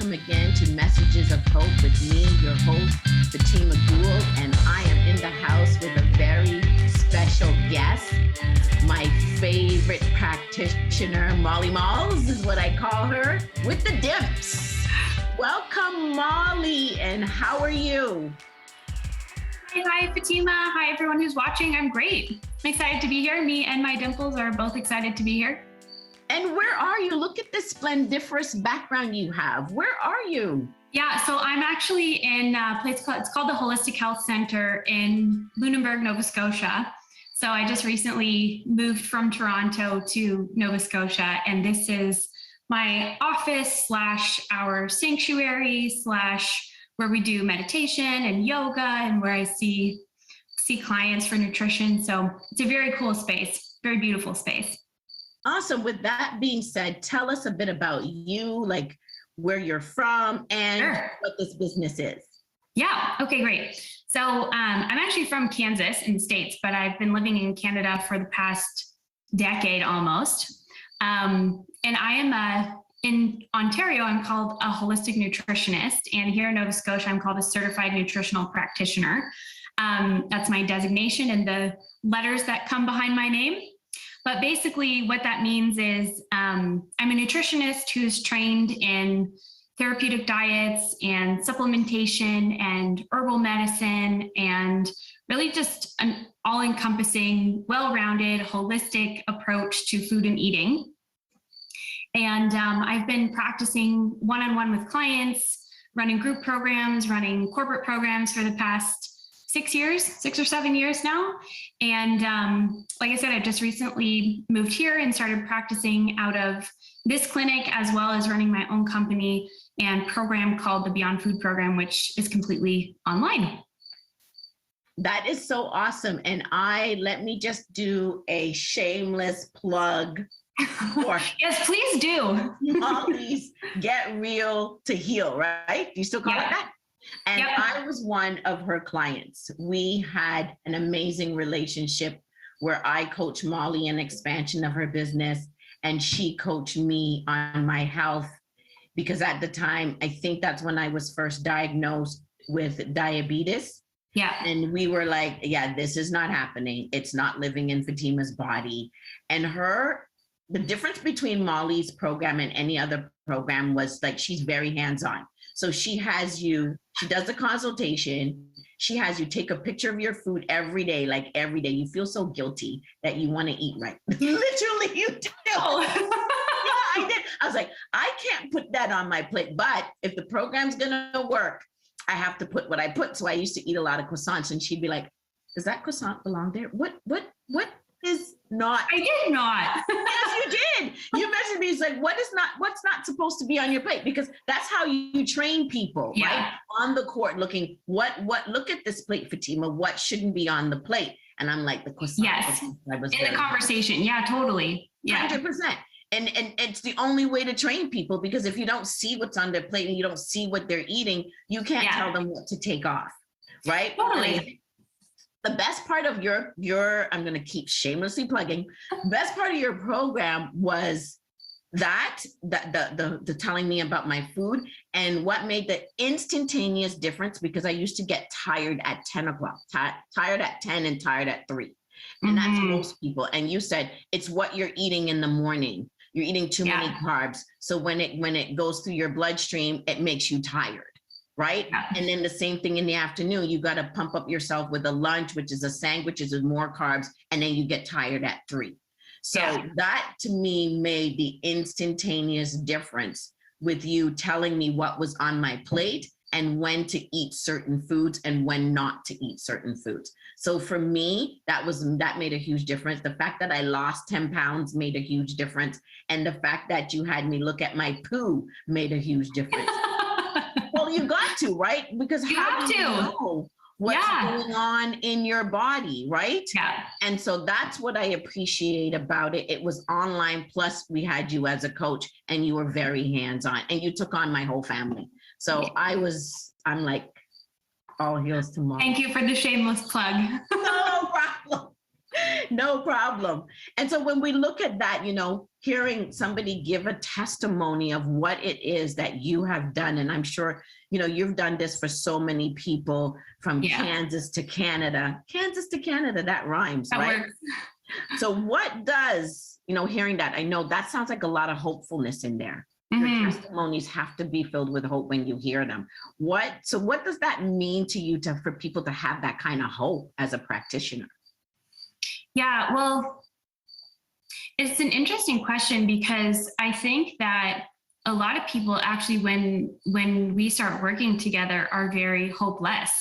welcome again to Messages of Hope with me, your host, Fatima Gould, and I am in the house with a very special guest, my favorite practitioner, Molly Malls is what I call her, with the dips. Welcome, Molly, and how are you? Hi, Fatima. Hi, everyone who's watching. I'm great. I'm excited to be here. Me and my dimples are both excited to be here. And where are you? Look at this splendiferous background you have. Where are you? Yeah, so I'm actually in a place called the Holistic Health Center in Lunenburg, Nova Scotia. So I just recently moved from Toronto to Nova Scotia, and this is my office / our sanctuary / where we do meditation and yoga and where I see clients for nutrition. So it's a very cool space, very beautiful space. Awesome. With that being said, tell us a bit about you, like where you're from and what this business is. Yeah. Okay, great. So I'm actually from Kansas in the States, but I've been living in Canada for the past decade almost. And I am in Ontario, I'm called a holistic nutritionist. And here in Nova Scotia, I'm called a certified nutritional practitioner. That's my designation and the letters that come behind my name. But basically what that means is I'm a nutritionist who's trained in therapeutic diets and supplementation and herbal medicine and really just an all-encompassing, well-rounded, holistic approach to food and eating. And I've been practicing one-on-one with clients, running group programs, running corporate programs for the past 6 or 7 years now. And like I said, I just recently moved here and started practicing out of this clinic, as well as running my own company and program called the Beyond Food Program, which is completely online. That is so awesome. And let me just do a shameless plug. Yes, please do. Molly's Get Real to Heal, right? Do you still call it that? And I was one of her clients. We had an amazing relationship where I coached Molly in expansion of her business and she coached me on my health, because at the time, I think that's when I was first diagnosed with diabetes. Yeah. And we were like, yeah, this is not happening. It's not living in Fatima's body. And the difference between Molly's program and any other program was like, she's very hands-on. So she does a consultation. She has you take a picture of your food every day, like every day. You feel so guilty that you want to eat right. Literally, you do. Yeah, I did. I was like, I can't put that on my plate, but if the program's going to work, I have to put what I put. So I used to eat a lot of croissants and she'd be like, does that croissant belong there? What is not? I did not. Yes, you did. You messaged me. It's like, what's not supposed to be on your plate? Because that's how you train people, right? On the court, looking, look at this plate, Fatima, what shouldn't be on the plate? And I'm like, the croissant. Yes. In the conversation. Yeah, totally. Yeah. 100%. And it's the only way to train people, because if you don't see what's on their plate and you don't see what they're eating, you can't tell them what to take off, right? Totally. The best part of your I'm going to keep shamelessly plugging, the best part of your program was the telling me about my food and what made the instantaneous difference, because I used to get tired at 10 o'clock, tired at 10 and tired at 3. And that's most people. And you said it's what you're eating in the morning. You're eating too many carbs. So when it goes through your bloodstream, it makes you tired. Right. Yeah. And then the same thing in the afternoon, you got to pump up yourself with a lunch, which is a sandwich, which is more carbs. And then you get tired at 3. So that to me made the instantaneous difference with you telling me what was on my plate and when to eat certain foods and when not to eat certain foods. So for me, that made a huge difference. The fact that I lost 10 pounds made a huge difference. And the fact that you had me look at my poo made a huge difference. Well, you got to, right? Because how do you know what's going on in your body, right? Yeah. And so that's what I appreciate about it. It was online, plus we had you as a coach and you were very hands-on and you took on my whole family. So I'm like, all heels to Molly. Thank you for the shameless plug. No problem. No problem. And so when we look at that, hearing somebody give a testimony of what it is that you have done, and I'm sure, you've done this for so many people from Kansas to Canada. Kansas to Canada, that rhymes, That right? works. So what does, hearing that, I know that sounds like a lot of hopefulness in there. Your testimonies have to be filled with hope when you hear them. What does that mean to you for people to have that kind of hope as a practitioner? Yeah, well, it's an interesting question because I think that a lot of people actually, when we start working together, are very hopeless.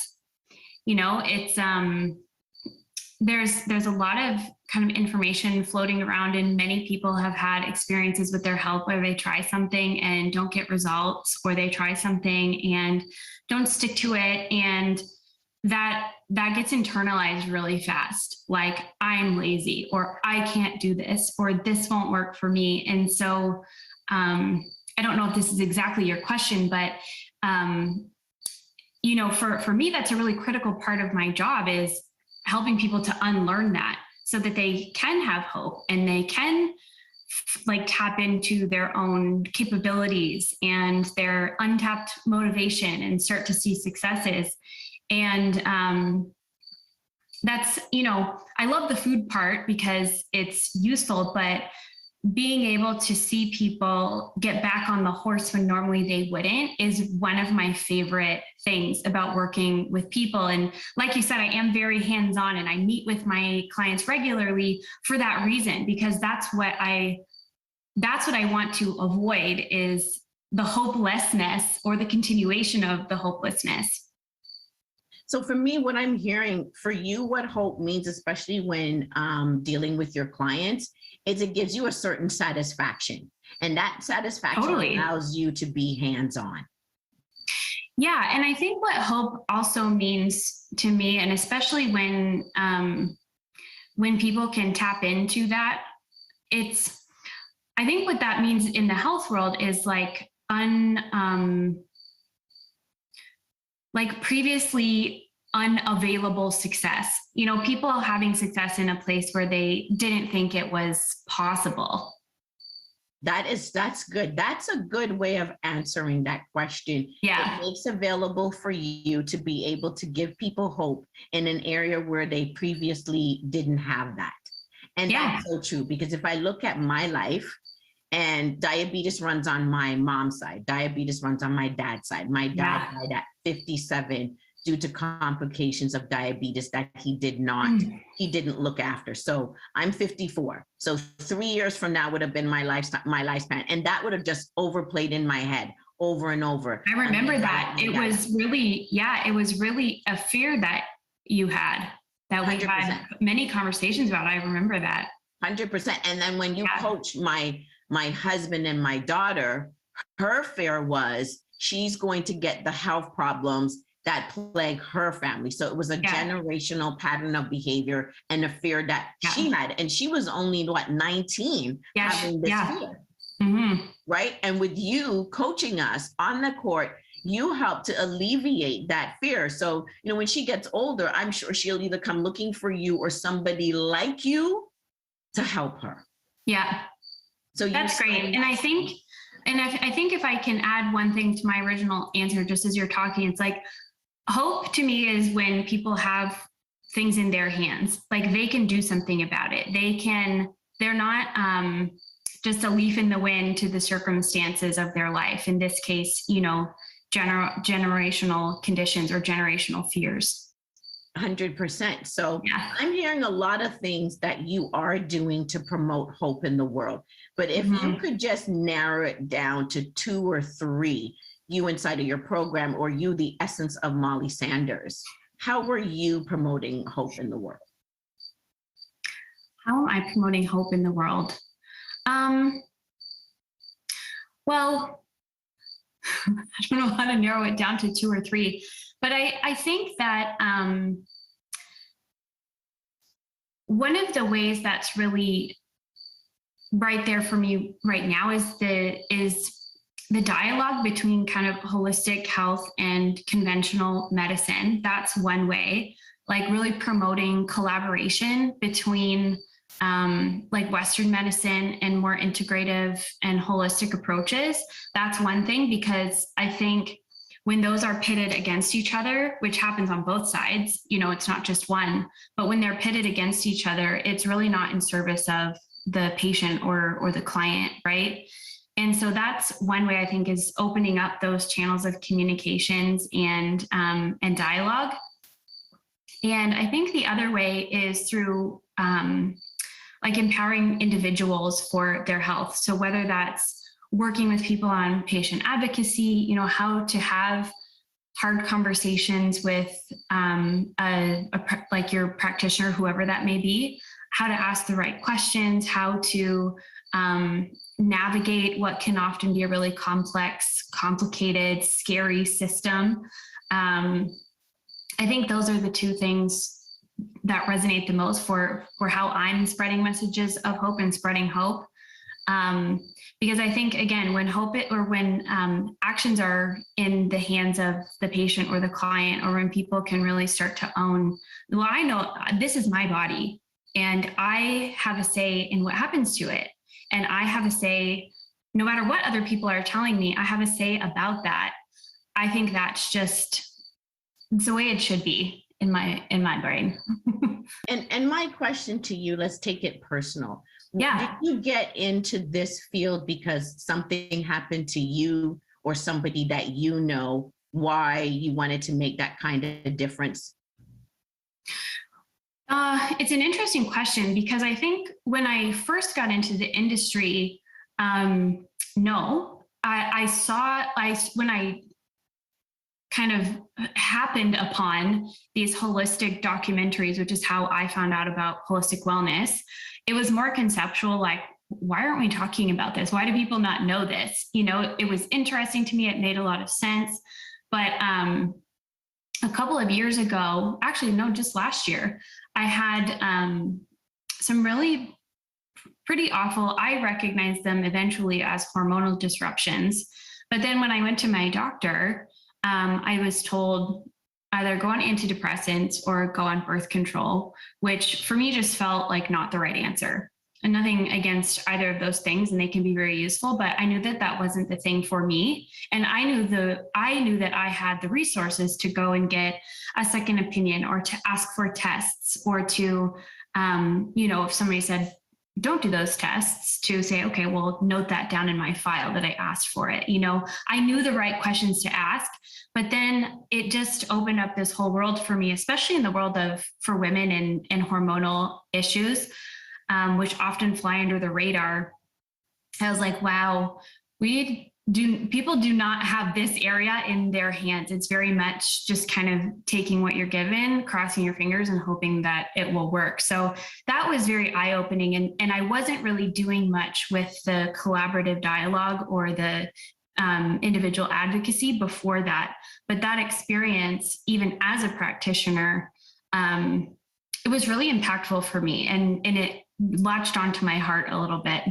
It's there's a lot of kind of information floating around, and many people have had experiences with their health where they try something and don't get results, or they try something and don't stick to it, and that gets internalized really fast. Like, I'm lazy, or I can't do this, or this won't work for me. And so I don't know if this is exactly your question, but for me, that's a really critical part of my job, is helping people to unlearn that so that they can have hope and they can tap into their own capabilities and their untapped motivation and start to see successes. And that's, I love the food part because it's useful, but being able to see people get back on the horse when normally they wouldn't is one of my favorite things about working with people. And like you said, I am very hands-on, and I meet with my clients regularly for that reason, because that's what I want to avoid, is the hopelessness or the continuation of the hopelessness. So for me, what I'm hearing for you, what hope means, especially when dealing with your clients, is it gives you a certain satisfaction. And that satisfaction allows you to be hands-on. Yeah. And I think what hope also means to me, and especially when people can tap into that, I think what that means in the health world is previously unavailable success. People having success in a place where they didn't think it was possible. That's good. That's a good way of answering that question. Yeah. It makes available for you to be able to give people hope in an area where they previously didn't have that. And that's so true, because if I look at my life, and diabetes runs on my mom's side, diabetes runs on my dad's side. My dad died at 57 due to complications of diabetes that he didn't look after. So I'm 54. So 3 years from now would have been my lifespan. And that would have just overplayed in my head over and over. I remember that. It was really a fear that you had, that we 100%. had many conversations about. I remember that. 100%. And then when you coach my husband and my daughter, her fear was she's going to get the health problems that plague her family. So it was a generational pattern of behavior and a fear that she had. And she was only, 19 having this fear, right? And with you coaching us on the court, you help to alleviate that fear. So, when she gets older, I'm sure she'll either come looking for you or somebody like you to help her. Yeah. So that's great. And I think if I can add one thing to my original answer, just as you're talking, it's like, hope to me is when people have things in their hands, like they can do something about it. They're not just a leaf in the wind to the circumstances of their life. In this case, generational conditions or generational fears. 100%. So I'm hearing a lot of things that you are doing to promote hope in the world. But if you could just narrow it down to 2 or 3, you inside of your program, or you, the essence of Molly Sanders, how were you promoting hope in the world? How am I promoting hope in the world? Well, I don't know how to narrow it down to 2 or 3, but I think that one of the ways that's really right there for me right now is the dialogue between kind of holistic health and conventional medicine. That's one way. like really promoting collaboration between like Western medicine and more integrative and holistic approaches. That's one thing, because I think when those are pitted against each other, which happens on both sides, you know, it's not just one, but when they're pitted against each other, it's really not in service of the patient or the client, right? And so that's one way, I think, is opening up those channels of communications and dialogue. And I think the other way is through like empowering individuals for their health. So whether that's working with people on patient advocacy, you know, how to have hard conversations with like your practitioner, whoever that may be, how to ask the right questions, how to navigate what can often be a really complex, complicated, scary system. I think those are the two things that resonate the most for how I'm spreading messages of hope and spreading hope. Because I think, again, when when actions are in the hands of the patient or the client, or when people can really start to own, well, I know this is my body and I have a say in what happens to it. And I have a say, no matter what other people are telling me, I have a say about that. I think that's just, it's the way it should be in my brain. And my question to you, let's take it personal. Yeah. Did you get into this field because something happened to you or somebody that you know, why you wanted to make that kind of difference? It's an interesting question, because I think when I first got into the industry, no, when I kind of happened upon these holistic documentaries, which is how I found out about holistic wellness, it was more conceptual, like, why aren't we talking about this? Why do people not know this? You know, it was interesting to me. It made a lot of sense. But a couple of years ago, actually, no, just last year, I had some really pretty awful, I recognized them eventually as hormonal disruptions. But then when I went to my doctor, I was told either go on antidepressants or go on birth control, which for me just felt like not the right answer. And nothing against either of those things, and they can be very useful, but I knew that that wasn't the thing for me. And I knew that I had the resources to go and get a second opinion, or to ask for tests, or to, you know, if somebody said, don't do those tests, to say, okay, well, note that down in my file that I asked for it. You know, I knew the right questions to ask, but then it just opened up this whole world for me, especially in the world for women and hormonal issues, which often fly under the radar. I was like, wow, people do not have this area in their hands. It's very much just kind of taking what you're given, crossing your fingers and hoping that it will work. So that was very eye-opening. And I wasn't really doing much with the collaborative dialogue or the individual advocacy before that. But that experience, even as a practitioner, it was really impactful for me, and it latched onto my heart a little bit.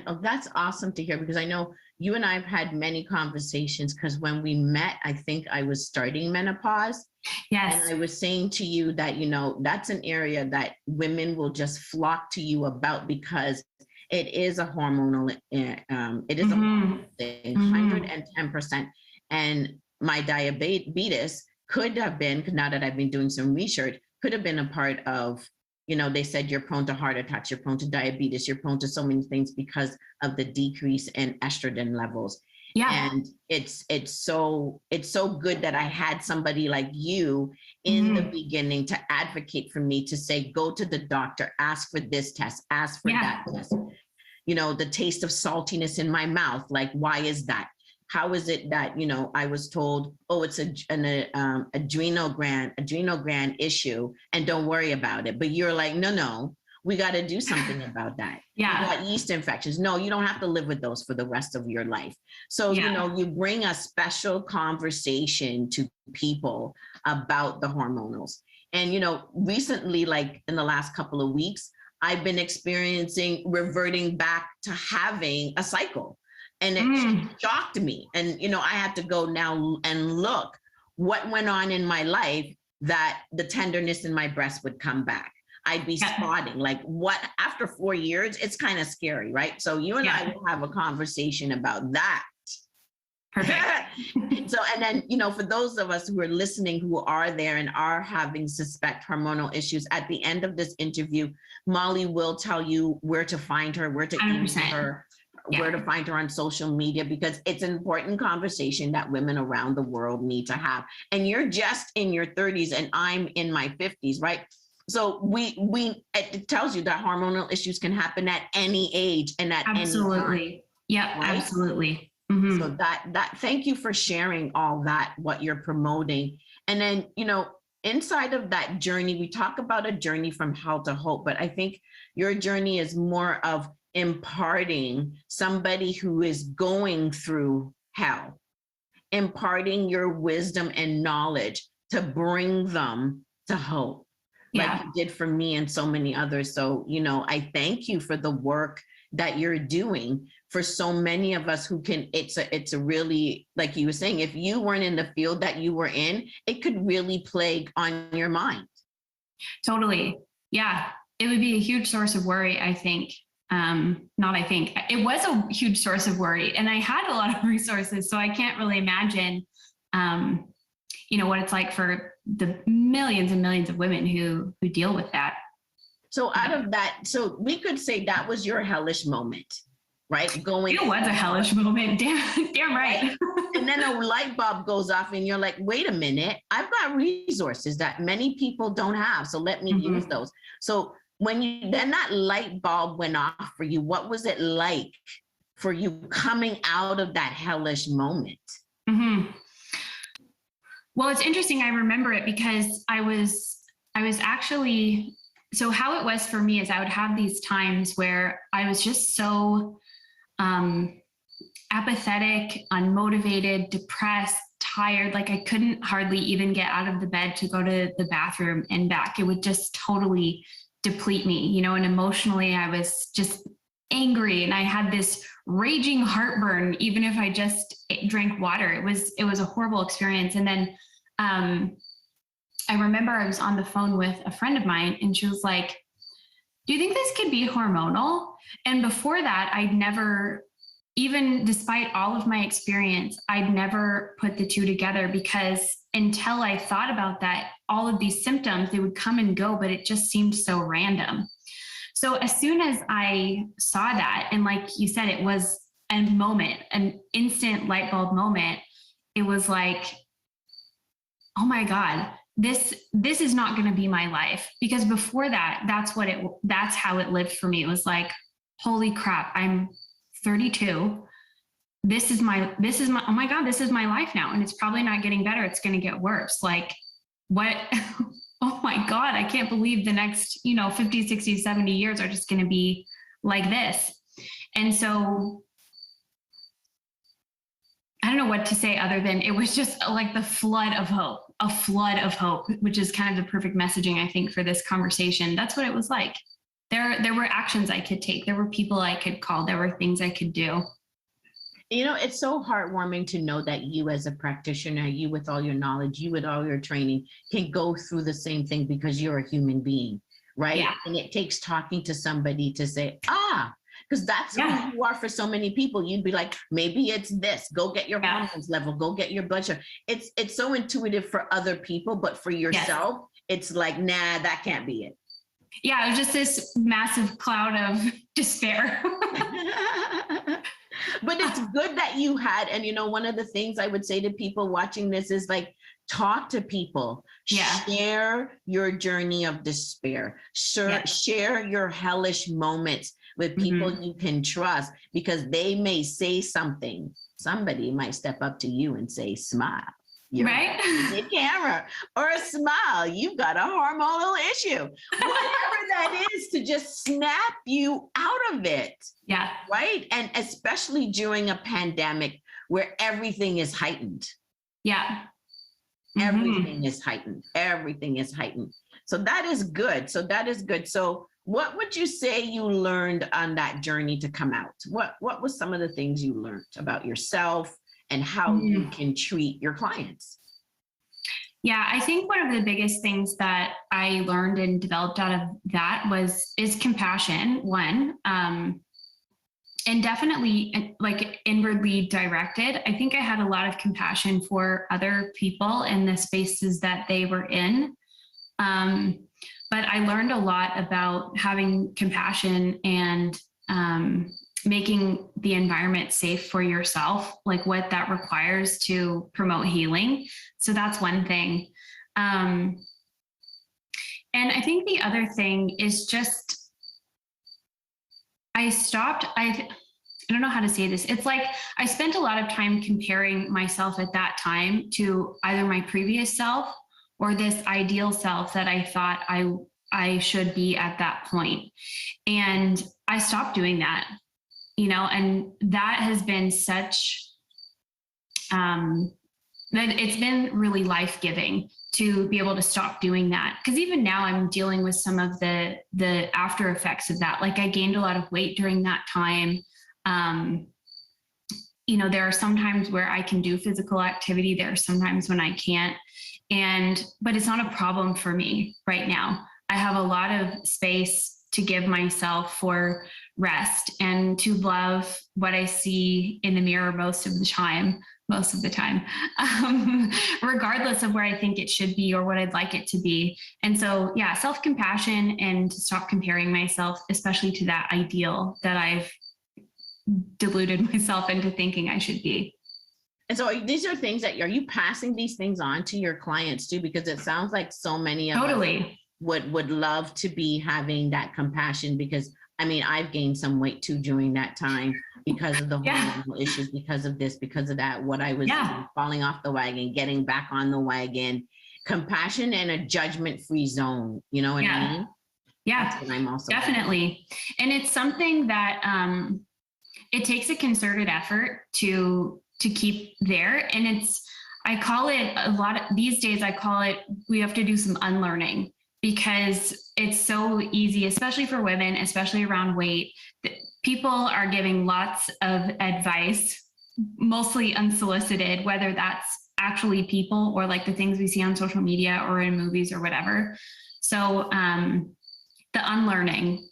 Oh, that's awesome to hear, because I know you and I have had many conversations, because when we met, I think I was starting menopause. Yes. And I was saying to you that, you know, that's an area that women will just flock to you about, because it is a hormonal, it is a hormonal thing, 110%. And my diabetes could have been, now that I've been doing some research, could have been a part of, you know, they said you're prone to heart attacks, you're prone to diabetes, you're prone to so many things because of the decrease in estrogen levels. Yeah. And it's so good that I had somebody like you in the beginning to advocate for me, to say, go to the doctor, ask for this test, ask for that test. You know, the taste of saltiness in my mouth, like, why is that? How is it that, you know, I was told, oh, it's an adrenal gland issue, and don't worry about it. But you're like, no, we got to do something about that. Yeah. You got yeast infections. No, you don't have to live with those for the rest of your life. So, you know, you bring a special conversation to people about the hormonals. And, you know, recently, like in the last couple of weeks, I've been experiencing reverting back to having a cycle. And it shocked me. And, you know, I had to go now and look what went on in my life that the tenderness in my breast would come back. I'd be spotting like what after 4 years, it's kind of scary, right? So you and I will have a conversation about that. Perfect. So, and then, you know, for those of us who are listening, who are there and are having suspect hormonal issues, at the end of this interview, Molly will tell you where to find her, where to email her, where to find her on social media, because it's an important conversation that women around the world need to have. And you're just in your 30s and I'm in my 50s, right? So it tells you that hormonal issues can happen at any age and at any time. Yeah, right? Absolutely. So that thank you for sharing all that, what you're promoting. And then, you know, inside of that journey, we talk about a journey from hell to hope, but I think your journey is more of imparting somebody who is going through hell, imparting your wisdom and knowledge to bring them to hope. Like you did for me and so many others. So, you know, I thank you for the work that you're doing for so many of us who can, it's a really, like you were saying, if you weren't in the field that you were in, it could really plague on your mind. Totally. Yeah. It would be a huge source of worry, I think. It was a huge source of worry, and I had a lot of resources. So I can't really imagine, you know, what it's like for the millions and millions of women who deal with that. So out of that, so we could say that was your hellish moment, right? It was a hellish moment. Damn right. And then a light bulb goes off and you're like, wait a minute, I've got resources that many people don't have. So let me use those. So when then that light bulb went off for you, what was it like for you coming out of that hellish moment? Well, it's interesting. I remember it because I was actually, so how it was for me is I would have these times where I was just so apathetic, unmotivated, depressed, tired. Like I couldn't hardly even get out of the bed to go to the bathroom and back. It would just totally deplete me, you know, and emotionally I was just angry and I had this raging heartburn, even if I just drank water. It was a horrible experience. And then I remember I was on the phone with a friend of mine and she was like, do you think this could be hormonal? And before that, I'd never, even despite all of my experience, I'd never put the two together, because until I thought about that, all of these symptoms, they would come and go, but it just seemed so random. So as soon as I saw that, and like you said, it was a moment, an instant light bulb moment, it was like, oh my God, this is not going to be my life. Because before that, that's how it lived for me. It was like, holy crap, I'm 32. This is my, oh my God, this is my life now. And it's probably not getting better. It's going to get worse. Like what? Oh my God, I can't believe the next, 50, 60, 70 years are just going to be like this. And so I don't know what to say other than it was just like a flood of hope, which is kind of the perfect messaging, I think, for this conversation. That's what it was like. There were actions I could take. There were people I could call. There were things I could do. It's so heartwarming to know that you as a practitioner, you with all your knowledge, you with all your training, can go through the same thing because you're a human being, right? Yeah. And it takes talking to somebody to say, because that's who you are for so many people. You'd be like, maybe it's this, go get your hormones level, go get your blood sugar. It's so intuitive for other people, but for yourself, it's like, nah, that can't be it. Yeah, it was just this massive cloud of despair. But it's good that you had, and one of the things I would say to people watching this is like, talk to people, share your journey of despair, share your hellish moments with people you can trust, because they may say something. Somebody might step up to you and say, smile. You're right? The camera, or a smile. You've got a hormonal issue. Whatever that is, to just snap you out of it. Yeah. Right. And especially during a pandemic where everything is heightened. Yeah. Everything is heightened. Everything is heightened. So that is good. So what would you say you learned on that journey to come out? What was some of the things you learned about yourself and how you can treat your clients? Yeah, I think one of the biggest things that I learned and developed out of that is compassion, one. And definitely like inwardly directed. I think I had a lot of compassion for other people in the spaces that they were in. But I learned a lot about having compassion and making the environment safe for yourself, like what that requires to promote healing. So that's one thing. And I think the other thing is just, I don't know how to say this. It's like I spent a lot of time comparing myself at that time to either my previous self or this ideal self that I thought I should be at that point. And I stopped doing that, and that has been such, that it's been really life-giving to be able to stop doing that. Because even now I'm dealing with some of the after effects of that. Like I gained a lot of weight during that time. There are some times where I can do physical activity. There are some times when I can't. But it's not a problem for me right now. I have a lot of space to give myself for rest and to love what I see in the mirror most of the time, regardless of where I think it should be or what I'd like it to be. And so, yeah, self-compassion and to stop comparing myself, especially to that ideal that I've deluded myself into thinking I should be. And so these are things are you passing these things on to your clients too? Because it sounds like so many of us would love to be having that compassion, because I mean, I've gained some weight too during that time because of the hormonal issues, because of this, because of that, what I was falling off the wagon, getting back on the wagon, compassion and a judgment-free zone. You know what I mean? Yeah, that's what I'm also definitely. And it's something that it takes a concerted effort to keep there. And I call it these days, we have to do some unlearning, because it's so easy, especially for women, especially around weight. People are giving lots of advice, mostly unsolicited, whether that's actually people or like the things we see on social media or in movies or whatever. So the unlearning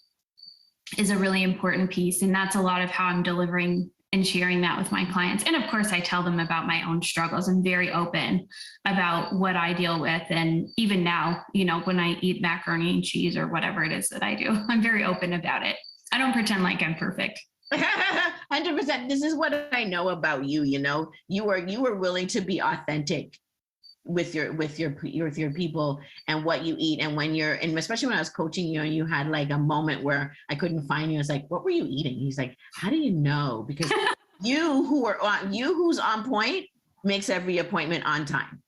is a really important piece. And that's a lot of how I'm delivering and sharing that with my clients. And of course, I tell them about my own struggles. I'm very open about what I deal with. And even now, when I eat macaroni and cheese or whatever it is that I do, I'm very open about it. I don't pretend like I'm perfect. 100%. This is what I know about you. You were willing to be authentic with your people and what you eat. And and especially when I was coaching you, and you had like a moment where I couldn't find you. I was like, what were you eating? He's like, how do you know? Because who's on point makes every appointment on time,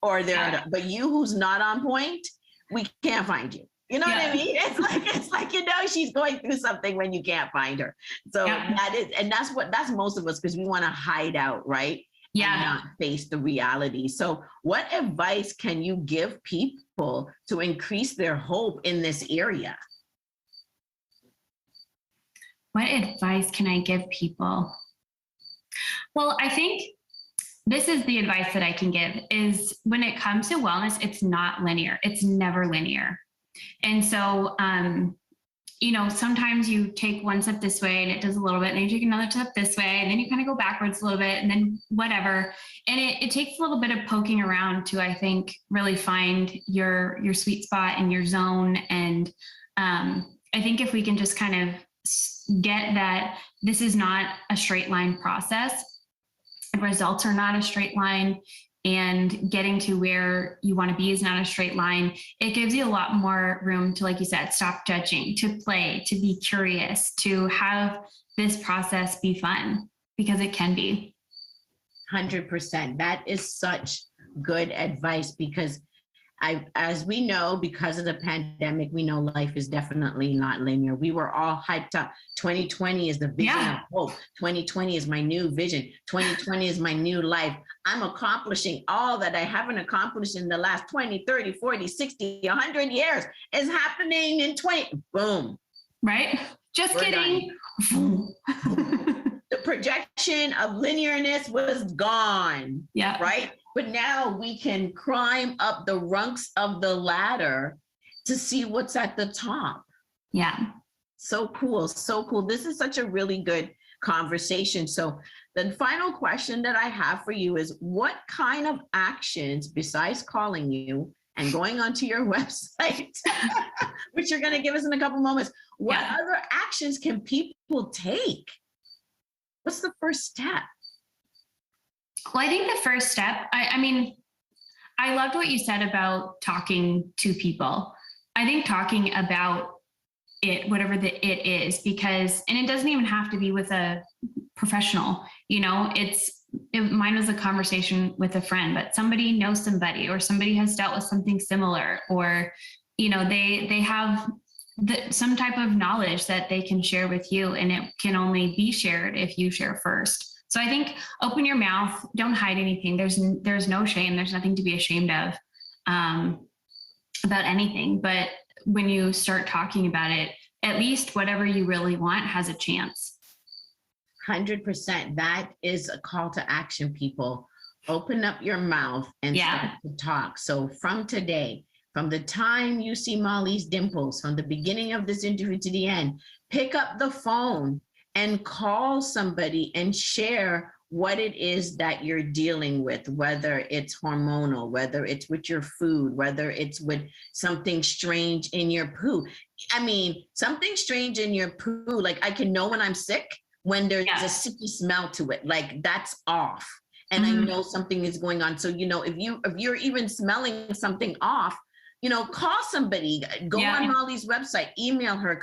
but you who's not on point, we can't find you. You know what I mean? It's like, she's going through something when you can't find her. So that's most of us, because we want to hide out, right? And not face the reality. So what advice can you give people to increase their hope in this area? What advice can I give people? Well, I think this is the advice that I can give, is when it comes to wellness, it's not linear. It's never linear. And so, sometimes you take one step this way and it does a little bit, and then you take another step this way, and then you kind of go backwards a little bit, and then whatever. And it takes a little bit of poking around to, I think, really find your sweet spot and your zone. And I think if we can just kind of get that this is not a straight line process, the results are not a straight line, and getting to where you want to be is not a straight line. It gives you a lot more room to, like you said, stop judging, to play, to be curious, to have this process be fun, because it can be. 100%. That is such good advice, because as we know, because of the pandemic, we know life is definitely not linear. We were all hyped up. 2020 is the vision of hope. 2020 is my new vision. 2020 is my new life. I'm accomplishing all that I haven't accomplished in the last 20, 30, 40, 60, 100 years is happening in 20. Boom. Right? Just kidding. The projection of linearness was gone. Yeah. Right? But now we can climb up the rungs of the ladder to see what's at the top. Yeah. So cool. So cool. This is such a really good conversation. So the final question that I have for you is, what kind of actions, besides calling you and going onto your website, which you're going to give us in a couple moments, what other actions can people take? What's the first step? Well, I think the first step, I mean, I loved what you said about talking to people. I think talking about it, whatever the it is, because, and it doesn't even have to be with a professional, you know, mine was a conversation with a friend, but somebody knows somebody, or somebody has dealt with something similar, or, you know, they have some type of knowledge that they can share with you, and it can only be shared if you share first. So I think open your mouth, don't hide anything. There's no shame. There's nothing to be ashamed of about anything. But when you start talking about it, at least whatever you really want has a chance. 100%. That is a call to action, people. Open up your mouth and start to talk. So from today, from the time you see Molly's dimples, from the beginning of this interview to the end, pick up the phone and call somebody and share what it is that you're dealing with, whether it's hormonal, whether it's with your food, whether it's with something strange in your poo. I mean, something strange in your poo, like I can know when I'm sick, when there's a sicky smell to it, like that's off. And I know something is going on. So, you know, if you're even smelling something off, you know, call somebody, go on Molly's website, email her,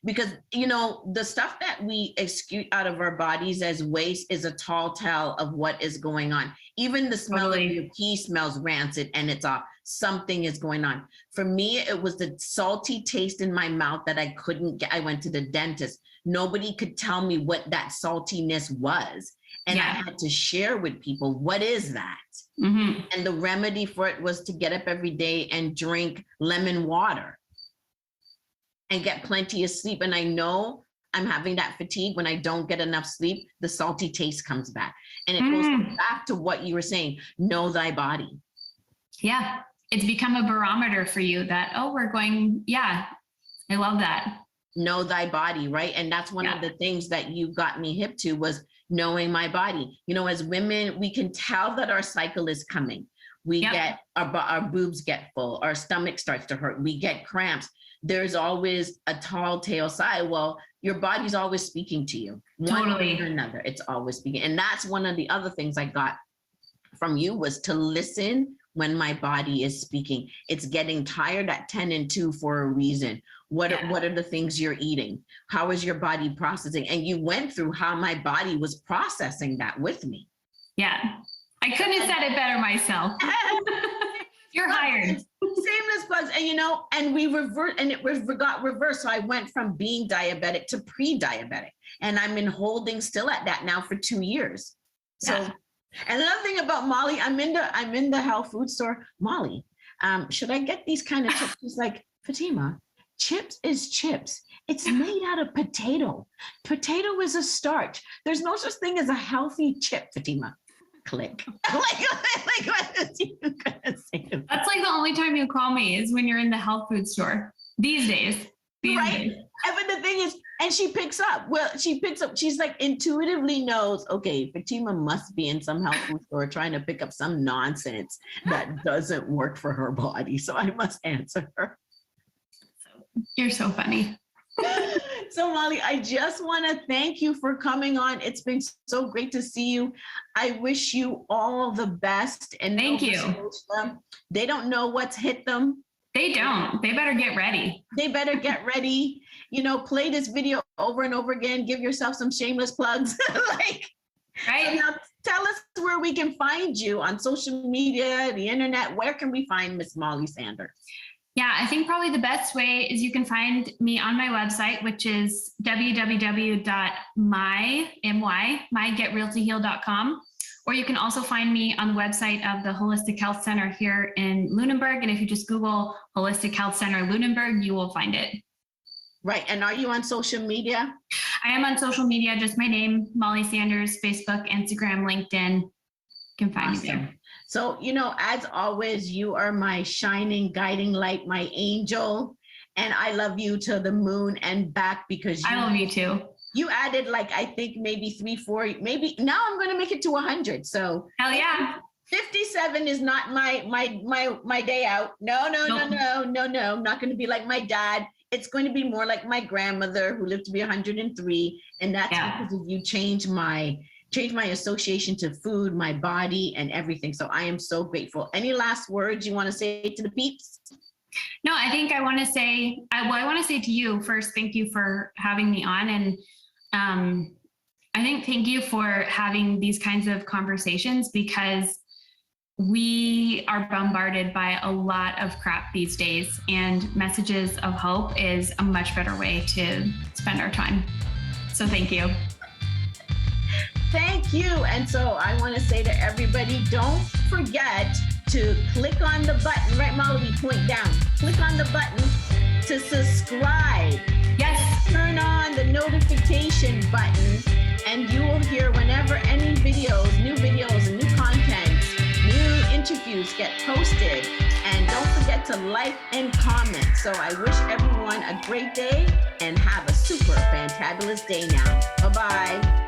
because, you know, the stuff that we excrete out of our bodies as waste is a tall tale of what is going on. Even the smell of your pee smells rancid, and it's off. Something is going on. For me, it was the salty taste in my mouth that I couldn't get. I went to the dentist. Nobody could tell me what that saltiness was. And I had to share with people, what is that? And the remedy for it was to get up every day and drink lemon water and get plenty of sleep. And I know I'm having that fatigue when I don't get enough sleep, the salty taste comes back. And it goes back to what you were saying, know thy body. Yeah, it's become a barometer for you that, oh, we're going, I love that. Know thy body, right? And that's one of the things that you got me hip to, was knowing my body. You know, as women, we can tell that our cycle is coming. We get, our boobs get full, our stomach starts to hurt, we get cramps. There's always a tall tale side. Well, your body's always speaking to you. One way or another, it's always speaking. And that's one of the other things I got from you, was to listen when my body is speaking. It's getting tired at 10 and 2 for a reason. What are the things you're eating? How is your body processing? And you went through how my body was processing that with me. Yeah, I couldn't have said it better myself. You're hired. Shameless plugs. And, you know, and we revert, and it got reversed. So I went from being diabetic to pre-diabetic, and I'm in holding still at that now for 2 years. So, and another thing about Molly, I'm in the health food store. Molly, should I get these kind of chips? She's like, Fatima, chips is chips. It's made out of potato. Potato is a starch. There's no such thing as a healthy chip, Fatima. Click. Like, what is you gonna say? That's like the only time you call me is when you're in the health food store these days. Right. But the thing is, and she picks up. Well, she's like intuitively knows, okay, Fatima must be in some health food store trying to pick up some nonsense that doesn't work for her body. So I must answer her. You're so funny. So Molly, I just want to thank you for coming on. It's been so great to see you. I wish you all the best. And thank you. They don't know what's hit them. They don't. They better get ready. They better get ready. You know, play this video over and over again. Give yourself some shameless plugs. Right. So now tell us where we can find you on social media, the internet. Where can we find Miss Molly Sanders? Yeah, I think probably the best way is you can find me on my website, which is www.mygetrealtoheal.com. Or you can also find me on the website of the Holistic Health Center here in Lunenburg. And if you just Google Holistic Health Center Lunenburg, you will find it. Right. And are you on social media? I am on social media, just my name, Molly Sanders, Facebook, Instagram, LinkedIn. You can find me there. So, as always, you are my shining, guiding light, my angel. And I love you to the moon and back because I love you too. you added like, I think maybe 3, 4, maybe now I'm going to make it to 100. So hell yeah. 57 is not my day out. No. I'm not going to be like my dad. It's going to be more like my grandmother who lived to be 103. And that's because of you changed my association to food, my body, and everything. So I am so grateful. Any last words you want to say to the peeps? No, I think I want to say, I want to say to you first, thank you for having me on. And I think thank you for having these kinds of conversations, because we are bombarded by a lot of crap these days, and messages of hope is a much better way to spend our time. So thank you. Thank you. And so I want to say to everybody, don't forget to click on the button, right, Molly? Point down. Click on the button to subscribe. Yes. Turn on the notification button, and you will hear whenever any videos, new videos and new content, new interviews get posted. And don't forget to like and comment. So I wish everyone a great day and have a super fantabulous day now. Bye-bye.